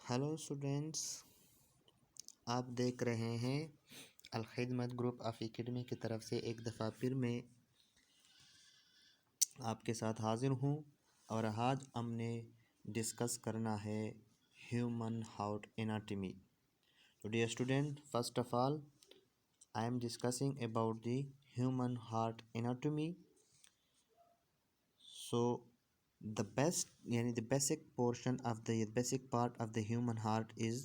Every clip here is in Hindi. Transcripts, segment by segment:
हेलो स्टूडेंट्स, आप देख रहे हैं अल-खिदमत ग्रुप ऑफ एकेडमी की तरफ से एक दफ़ा फिर मैं आपके साथ हाज़िर हूँ और आज हमने डिस्कस करना है ह्यूमन हार्ट एनाटॉमी। तो dear student, first of all I am discussing about the human heart anatomy. So the basic portion of the basic part of the human heart is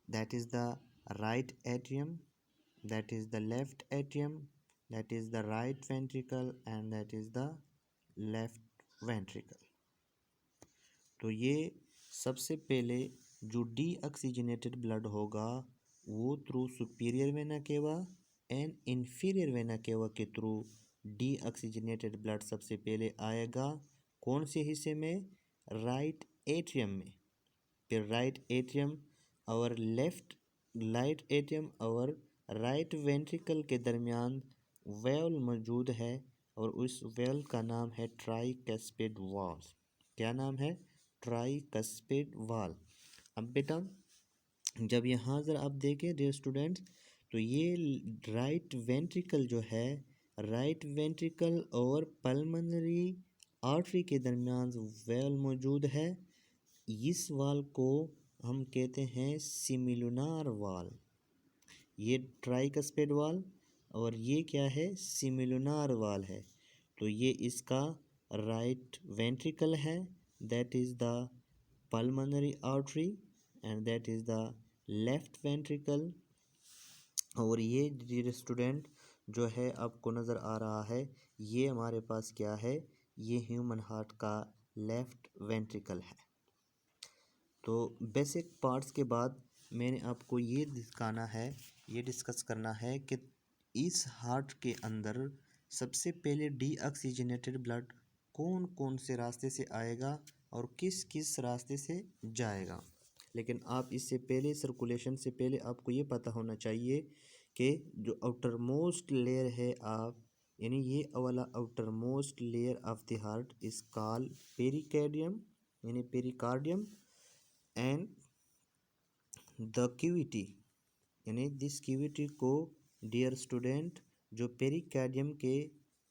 that is the right atrium, that is the left atrium, that is the right ventricle and that is the left ventricle। तो ये सबसे पहले जो डीऑक्सीजनेटेड ब्लड होगा वो through superior vena cava and inferior vena cava के थ्रू डीऑक्सीजनेटेड ब्लड सबसे पहले आएगा कौन से हिस्से में? राइट एट्रियम में। फिर राइट एट्रियम और राइट एट्रियम और राइट वेंट्रिकल के दरमियान वेल मौजूद है और उस वेल का नाम है ट्राइकस्पिड वाल। क्या नाम है? ट्राइकस्पिड वाल। अब बेटा जब यहाँ ज़रा आप देखें डियर स्टूडेंट्स, तो ये राइट वेंट्रिकल जो है, राइट वेंट्रिकल और पल्मोनरी आर्टरी के दरमियान वेल मौजूद है। इस वाल को हम कहते हैं सिमिलुनार वाल। ये ट्राइकस्पिड वाल और ये क्या है? सिमिलुनार वाल है। तो ये इसका राइट वेंट्रिकल है, that is the pulmonary artery and that is the left ventricle. और ये डियर स्टूडेंट जो है आपको नज़र आ रहा है, ये हमारे पास क्या है? ये ह्यूमन हार्ट का लेफ्ट वेंट्रिकल है। तो बेसिक पार्ट्स के बाद मैंने आपको ये दिखाना है, ये डिस्कस करना है कि इस हार्ट के अंदर सबसे पहले डीऑक्सीजनेटेड ब्लड कौन कौन से रास्ते से आएगा और किस किस रास्ते से जाएगा। लेकिन आप इससे पहले सर्कुलेशन से पहले आपको ये पता होना चाहिए कि जो आउटर मोस्ट लेयर है आप यानी ये वाला outer most layer of the heart is called pericardium यानी पेरिकार्डियम एंड द क्यूविटी यानी दिस क्यूविटी को डियर स्टूडेंट जो पेरिकार्डियम के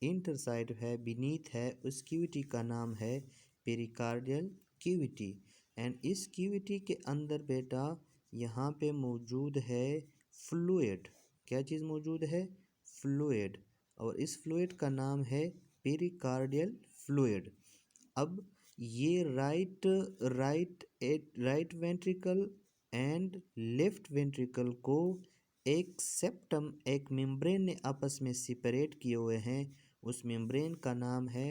इंटर साइड है बीनीथ है उस क्यूविटी का नाम है पेरिकार्डियल क्यूविटी। एंड इस क्यूविटी के अंदर बेटा यहाँ पे मौजूद है फ्लूइड। क्या चीज़ मौजूद है? फ्लूइड। और इस फ्लूइड का नाम है पेरिकार्डियल फ्लूइड। अब ये right ventricle and left ventricle को एक सेप्टम एक मेम्ब्रेन ने आपस में सेपरेट किए हुए हैं। उस मेम्ब्रेन का नाम है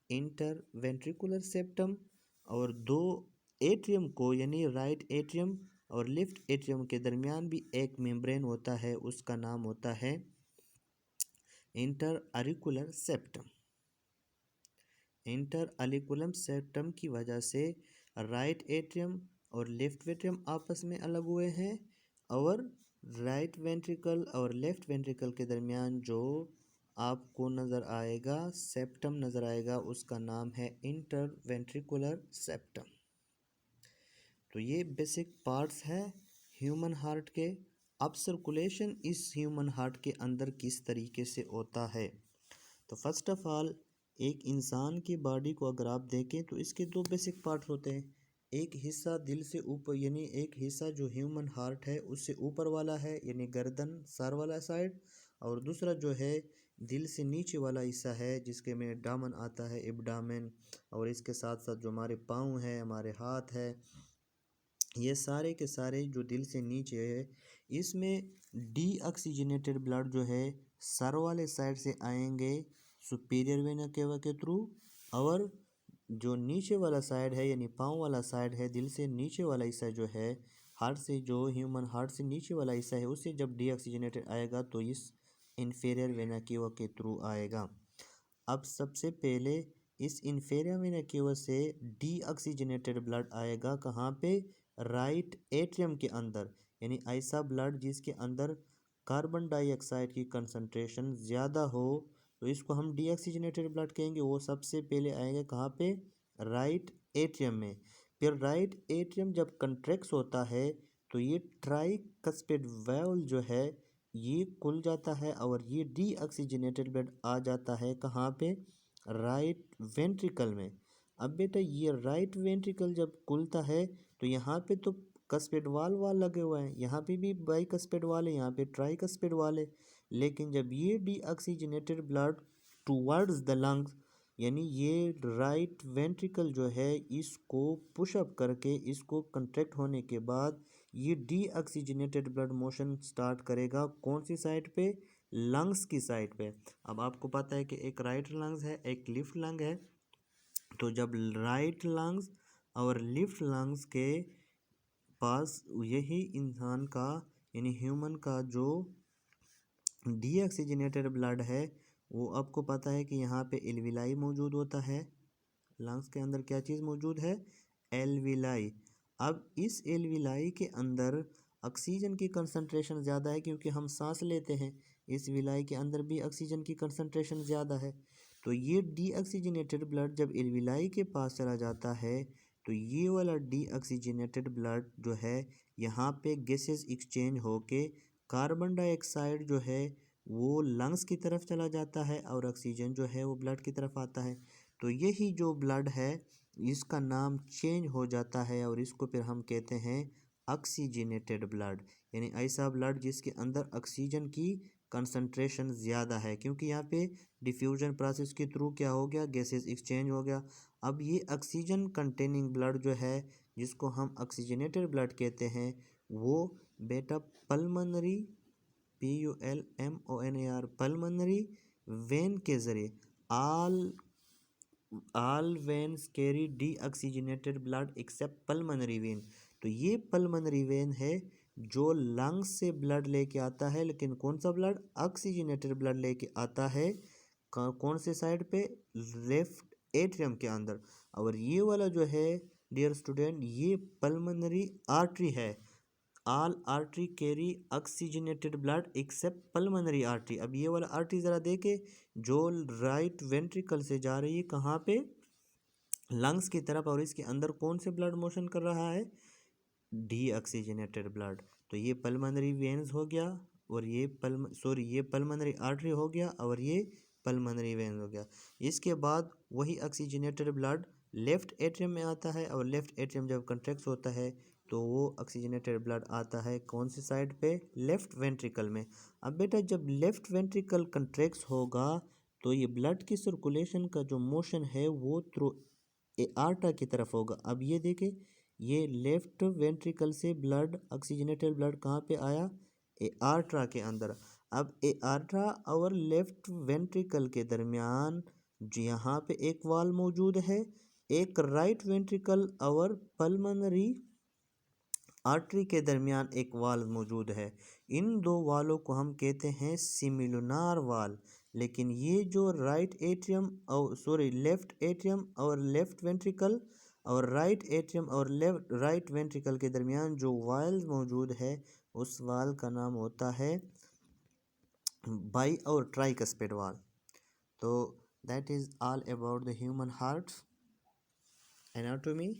इंटर वेंट्रिकुलर सेप्टम। और दो एट्रियम को यानी राइट एट्रियम और लेफ्ट एट्रियम के दरमियान भी एक मेम्ब्रेन होता है, उसका नाम होता है inter auricular septum. Inter auricular septum की वजह से राइट एट्रियम और लेफ्ट एट्रियम आपस में अलग हुए हैं और राइट वेंट्रिकल और लेफ्ट वेंट्रिकल के दरमियान जो आपको नज़र आएगा सेप्टम नज़र आएगा, उसका नाम है इंटर वेंट्रिकुलर सेप्टम। तो ये बेसिक पार्ट्स हैं ह्यूमन हार्ट के। अब सर्कुलेशन इस ह्यूमन हार्ट के अंदर किस तरीके से होता है? तो फर्स्ट ऑफ ऑल एक इंसान की बॉडी को अगर आप देखें तो इसके दो बेसिक पार्ट होते हैं। एक हिस्सा दिल से ऊपर यानी एक हिस्सा जो ह्यूमन हार्ट है उससे ऊपर वाला है यानी गर्दन सर वाला साइड, और दूसरा जो है दिल से नीचे वाला हिस्सा है जिसके में डामन आता है, एब्डामेन। और इसके साथ साथ जो हमारे पाँव हैं, हमारे हाथ है, ये सारे के सारे जो दिल से नीचे है, इसमें डीऑक्सीजनेटेड ब्लड जो है सर वाले साइड से आएंगे सुपीरियर वेना केवा के थ्रू, और जो नीचे वाला साइड है यानी पाँव वाला साइड है, दिल से नीचे वाला हिस्सा जो है हार्ट से जो ह्यूमन हार्ट से नीचे वाला हिस्सा है उससे जब डीऑक्सीजनेटेड आएगा तो इस इन्फीरियर वेना केवा के थ्रू आएगा। अब सबसे पहले इस इन्फीरियर वेना केवा से डीऑक्सीजनेटेड ब्लड आएगा कहाँ पे? राइट एट्रियम के अंदर, यानी ऐसा ब्लड जिसके अंदर कार्बन डाइऑक्साइड की कंसंट्रेशन ज़्यादा हो तो इसको हम डीऑक्सीजनेटेड ब्लड कहेंगे। वो सबसे पहले आएगा कहाँ पे? राइट एट्रियम में। फिर राइट एट्रियम जब कंट्रैक्ट होता है तो ये ट्राइकस्पिड वाल्व जो है ये खुल जाता है और ये डीऑक्सीजनेटेड ब्लड आ जाता है कहाँ पे, राइट वेंट्रिकल में। अब बेटा ये राइट वेंट्रिकल जब खुलता है तो यहाँ पे तो कस्पिड वाल लगे हुए हैं, यहाँ पे भी बाइकस्पिड वाल है, यहाँ पे ट्राइकस्पिड वाल है। लेकिन जब ये deoxygenated blood towards the lungs, यानी ये राइट वेंट्रिकल जो है इसको पुशअप करके इसको कंट्रैक्ट होने के बाद ये डीऑक्सीजनेटेड ब्लड मोशन स्टार्ट करेगा कौन सी साइड पे, लंग्स की साइड पे। अब आपको पता है कि एक राइट लंग्स है एक लेफ्ट लंग है, तो जब राइट लंग्स और लेफ्ट लंग्स के पास यही इंसान का यानी ह्यूमन का जो डीऑक्सीजनेटेड ब्लड है वो आपको पता है कि यहाँ पे एल्विलाई मौजूद होता है। लंग्स के अंदर क्या चीज़ मौजूद है, एल्विलाई। अब इस एल्विलाई के अंदर ऑक्सीजन की कंसंट्रेशन ज़्यादा है क्योंकि हम सांस लेते हैं, इस विलाई के अंदर भी ऑक्सीजन की कंसंट्रेशन ज़्यादा है। तो ये डीऑक्सीजनेटेड ब्लड जब एल्विलाई के पास चला जाता है तो ये वाला डीऑक्सीजनेटेड ब्लड जो है यहाँ पे गैसेस एक्सचेंज होके कार्बन डाइऑक्साइड जो है वो लंग्स की तरफ चला जाता है और ऑक्सीजन जो है वो ब्लड की तरफ आता है। तो यही जो ब्लड है इसका नाम चेंज हो जाता है और इसको फिर हम कहते हैं ऑक्सीजनेटेड ब्लड, यानी ऐसा ब्लड जिसके अंदर ऑक्सीजन की कंसंट्रेशन ज़्यादा है क्योंकि यहाँ पे डिफ्यूजन प्रोसेस के थ्रू क्या हो गया, गैसेस एक्सचेंज हो गया। अब ये ऑक्सीजन कंटेनिंग ब्लड जो है जिसको हम ऑक्सीजनेटेड ब्लड कहते हैं वो बेटा पल्मोनरी PULMONAR पल्मोनरी वेन के ज़रिए all veins carry deoxygenated blood except pulmonary vein। तो ये पल्मोनरी वेन है जो लंग्स से ब्लड लेके आता है, लेकिन कौन सा ब्लड, ऑक्सीजनेटेड ब्लड लेके आता है कौन से साइड पे, लेफ्ट एट्रियम के अंदर। और ये वाला जो है डियर स्टूडेंट ये पल्मोनरी आर्टरी है, all artery carry oxygenated blood accept pulmonary artery. अब ये वाला आर्टरी ज़रा देखे जो राइट वेंट्रिकल से जा रही है कहाँ पे, लंग्स की तरफ, और इसके अंदर कौन से ब्लड मोशन कर रहा है, डीऑक्सीजनेटेड ब्लड। तो ये पल्मोनरी वेन्स हो गया और ये पल्मोनरी आर्टरी हो गया और ये पल्मोनरी वेन्स हो गया। इसके बाद वही ऑक्सीजनेटेड ब्लड लेफ्ट एट्रियम में आता है और लेफ्ट एट्रियम जब कंट्रैक्ट होता है तो वो ऑक्सीजनेटेड ब्लड आता है कौन सी साइड पे, लेफ्ट वेंट्रिकल में। अब बेटा जब लेफ्ट वेंट्रिकल कंट्रैक्ट होगा तो ये ब्लड की सर्कुलेशन का जो मोशन है वो थ्रू आर्टा की तरफ होगा। अब ये देखें ये लेफ्ट वेंट्रिकल से ब्लड ऑक्सीजनेटेड ब्लड कहाँ पे आया, आर्ट्रा के अंदर। अब आर्ट्रा और लेफ्ट वेंट्रिकल के दरमियान यहाँ पे एक वाल मौजूद है, एक राइट वेंट्रिकल और पल्मोनरी आर्टरी के दरमियान एक वाल्व मौजूद है। इन दो वालों को हम कहते हैं सिमिलुनार वाल। लेकिन ये जो राइट एट्रियम और लेफ्ट एट्रियम और लेफ्ट वेंट्रिकल और राइट एट्रियम और लेफ्ट राइट वेंट्रिकल के दरमियान जो वाल्व मौजूद है उस वाल का नाम होता है बाई और ट्राइकस्पिड वाल। तो that is all about the human heart anatomy.